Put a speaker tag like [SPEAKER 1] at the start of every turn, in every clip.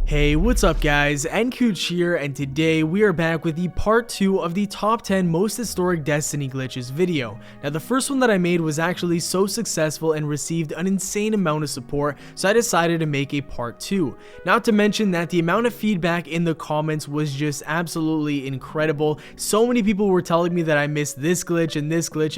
[SPEAKER 1] Hey, what's up guys, nKuch here, and today we are back with the part 2 of the top 10 most historic Destiny glitches video. Now the first one that I made was actually so successful and received an insane amount of support, so I decided to make a part 2. Not to mention that the amount of feedback in the comments was just absolutely incredible. So many people were telling me that I missed this glitch,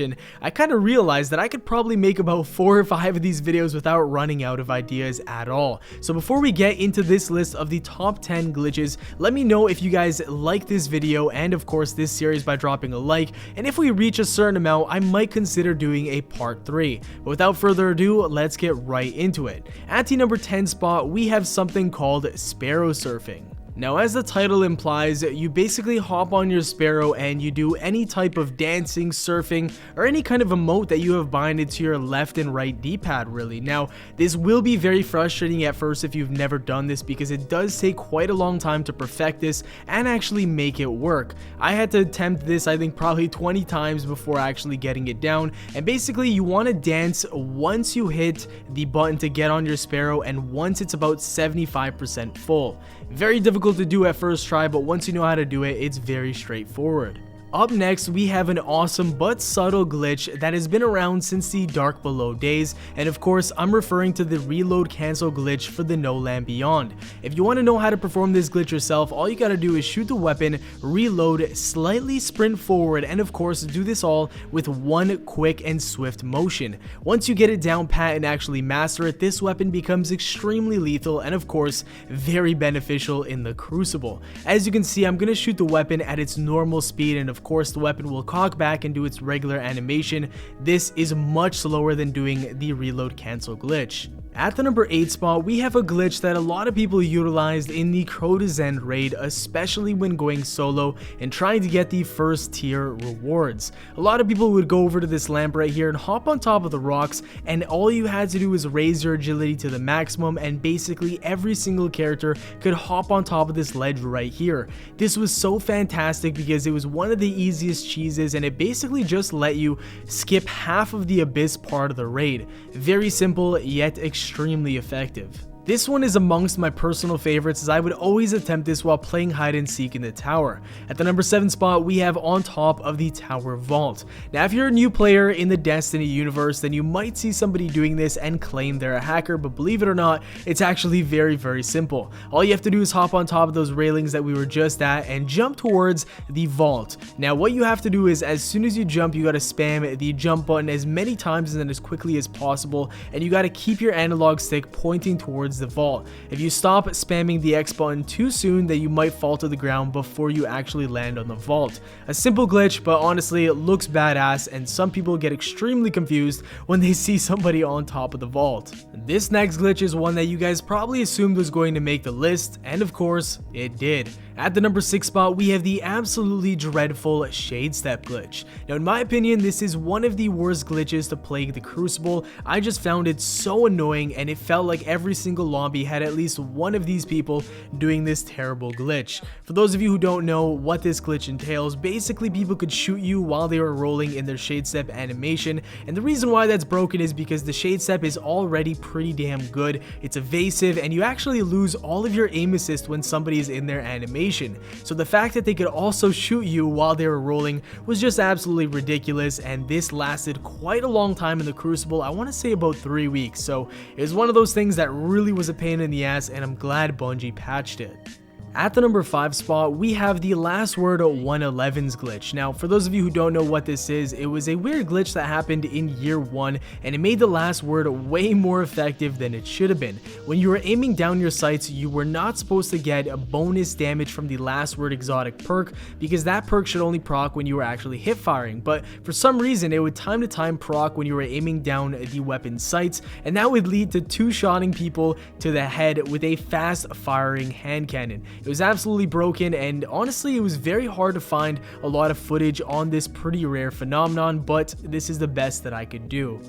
[SPEAKER 1] and I kind of realized that I could probably make about 4 or 5 of these videos without running out of ideas at all. So before we get into this list of the top 10 glitches, let me know if you guys like this video and of course this series by dropping a like, and if we reach a certain amount I might consider doing a part 3. But without further ado, let's get right into it. At the number 10 spot we have something called SPARROW surfing. Now, as the title implies, you basically hop on your Sparrow and you do any type of dancing, surfing, or any kind of emote that you have binded to your left and right D-pad really. Now, this will be very frustrating at first if you've never done this, because it does take quite a long time to perfect this and actually make it work. I had to attempt this I think probably 20 times before actually getting it down, and basically you want to dance once you hit the button to get on your Sparrow and once it's about 75% full. Very difficult to do at first try, but once you know how to do it, it's very straightforward. Up next, we have an awesome but subtle glitch that has been around since the Dark Below days, and of course I'm referring to the reload cancel glitch for the No Land Beyond. If you want to know how to perform this glitch yourself, all you gotta do is shoot the weapon, reload, slightly sprint forward, and of course do this all with one quick and swift motion. Once you get it down pat and actually master it, this weapon becomes extremely lethal and of course very beneficial in the Crucible. As you can see, I'm gonna shoot the weapon at its normal speed, and of course the weapon will cock back and do its regular animation. This is much slower than doing the reload cancel glitch. At the number 8 spot, we have a glitch that a lot of people utilized in the Crota's End raid, especially when going solo and trying to get the first tier rewards. A lot of people would go over to this lamp right here and hop on top of the rocks, and all you had to do was raise your agility to the maximum, and basically every single character could hop on top of this ledge right here. This was so fantastic because it was one of the easiest cheeses, and it basically just let you skip half of the abyss part of the raid. Very simple yet extremely effective. This one is amongst my personal favorites, as I would always attempt this while playing hide and seek in the tower. At the number 7 spot, we have On Top of the Tower Vault. Now if you're a new player in the Destiny universe, then you might see somebody doing this and claim they're a hacker, but believe it or not, it's actually very simple. All you have to do is hop on top of those railings that we were just at and jump towards the vault. Now what you have to do is, as soon as you jump, you gotta spam the jump button as many times and as quickly as possible, and you gotta keep your analog stick pointing towards the vault. If you stop spamming the X button too soon, then you might fall to the ground before you actually land on the vault. A simple glitch, but honestly it looks badass, and some people get extremely confused when they see somebody on top of the vault. This next glitch is one that you guys probably assumed was going to make the list, and of course it did. At the number 6 spot, we have the absolutely dreadful SHADESTEP glitch. Now in my opinion, this is one of the worst glitches to plague the Crucible. I just found it so annoying, and it felt like every single lobby had at least one of these people doing this terrible glitch. For those of you who don't know what this glitch entails, basically people could shoot you while they were rolling in their SHADESTEP animation, and the reason why that's broken is because the SHADESTEP is already pretty damn good. It's evasive, and you actually lose all of your aim assist when somebody is in their animation. So the fact that they could also shoot you while they were rolling was just absolutely ridiculous, and this lasted quite a long time in the Crucible. I want to say about 3 weeks, so it was one of those things that really was a pain in the ass, and I'm glad Bungie patched it. At the number 5 spot, we have the Last Word 111's glitch. Now, for those of you who don't know what this is, it was a weird glitch that happened in year 1, and it made the last word way more effective than it should have been. When you were aiming down your sights, you were not supposed to get a bonus damage from the Last Word exotic perk, because that perk should only proc when you were actually hip firing, but for some reason it would time to time proc when you were aiming down the weapon's sights, and that would lead to two-shotting people to the head with a fast firing hand cannon. It was absolutely broken, and honestly it was very hard to find a lot of footage on this pretty rare phenomenon, but this is the best that I could do.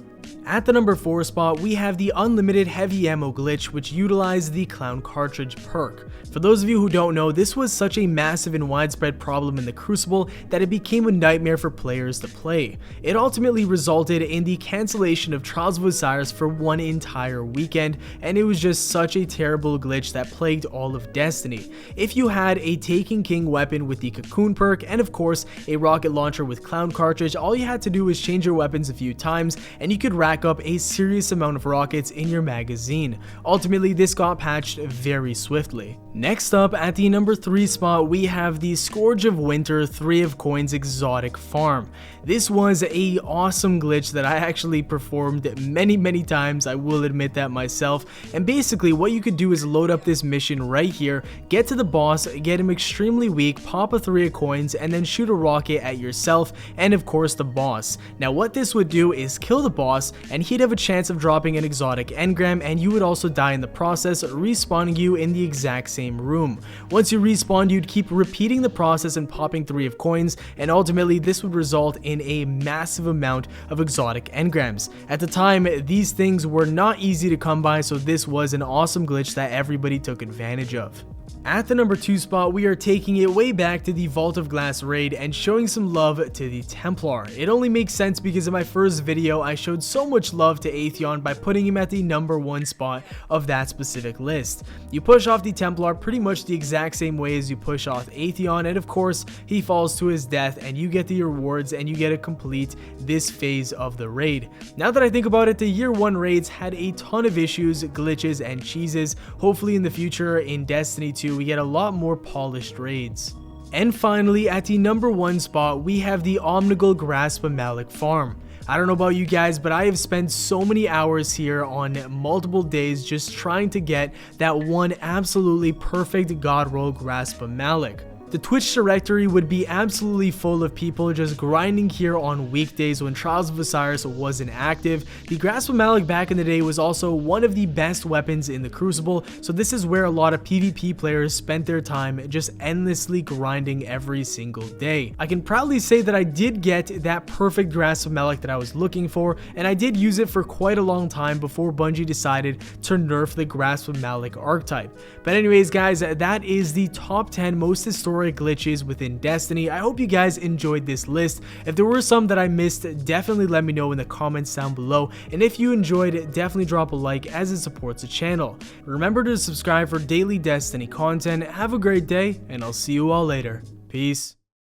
[SPEAKER 1] At the number 4 spot, we have the unlimited heavy ammo glitch, which utilized the clown cartridge perk. For those of you who don't know, this was such a massive and widespread problem in the Crucible that it became a nightmare for players to play. It ultimately resulted in the cancellation of Trials of Osiris for one entire weekend, and it was just such a terrible glitch that plagued all of Destiny. If you had a Taken King weapon with the Cocoon perk, and of course a rocket launcher with clown cartridge, all you had to do was change your weapons a few times, and you could rack up a serious amount of rockets in your magazine. Ultimately, this got patched very swiftly. Next up, at the number 3 spot, we have the Scourge of Winter 3 of Coins exotic farm. This was a awesome glitch that I actually performed many times, I will admit that myself. And basically what you could do is load up this mission right here, get to the boss, get him extremely weak, pop a 3 of coins, and then shoot a rocket at yourself and of course the boss. Now what this would do is kill the boss, and he'd have a chance of dropping an exotic engram, and you would also die in the process, respawning you in the exact same room. Once you respawned, you'd keep repeating the process and popping 3 of coins, and ultimately this would result in a massive amount of exotic engrams. At the time, these things were not easy to come by, so this was an awesome glitch that everybody took advantage of. At the number 2 spot, we are taking it way back to the Vault of Glass raid and showing some love to the Templar. It only makes sense because in my first video, I showed so much love to Atheon by putting him at the number 1 spot of that specific list. You push off the Templar pretty much the exact same way as you push off Atheon, and of course, he falls to his death and you get the rewards and you get to complete this phase of the raid. Now that I think about it, the year 1 raids had a ton of issues, glitches, and cheeses. Hopefully in the future in Destiny 2, we get a lot more polished raids. And finally, at the number 1 spot, we have the Omniguul Grasp of Malak farm. I don't know about you guys, but I have spent so many hours here on multiple days just trying to get that one absolutely perfect god roll Grasp of Malak. The Twitch directory would be absolutely full of people just grinding here on weekdays when Trials of Osiris wasn't active. The Grasp of Malak back in the day was also one of the best weapons in the Crucible, so this is where a lot of PvP players spent their time just endlessly grinding every single day. I can proudly say that I did get that perfect Grasp of Malak that I was looking for, and I did use it for quite a long time before Bungie decided to nerf the Grasp of Malak archetype. But anyways guys, that is the top 10 most historic glitches within Destiny. I hope you guys enjoyed this list. If there were some that I missed, definitely let me know in the comments down below, and if you enjoyed it, definitely drop a like as it supports the channel. Remember to subscribe for daily Destiny content. Have a great day, and I'll see you all later. Peace.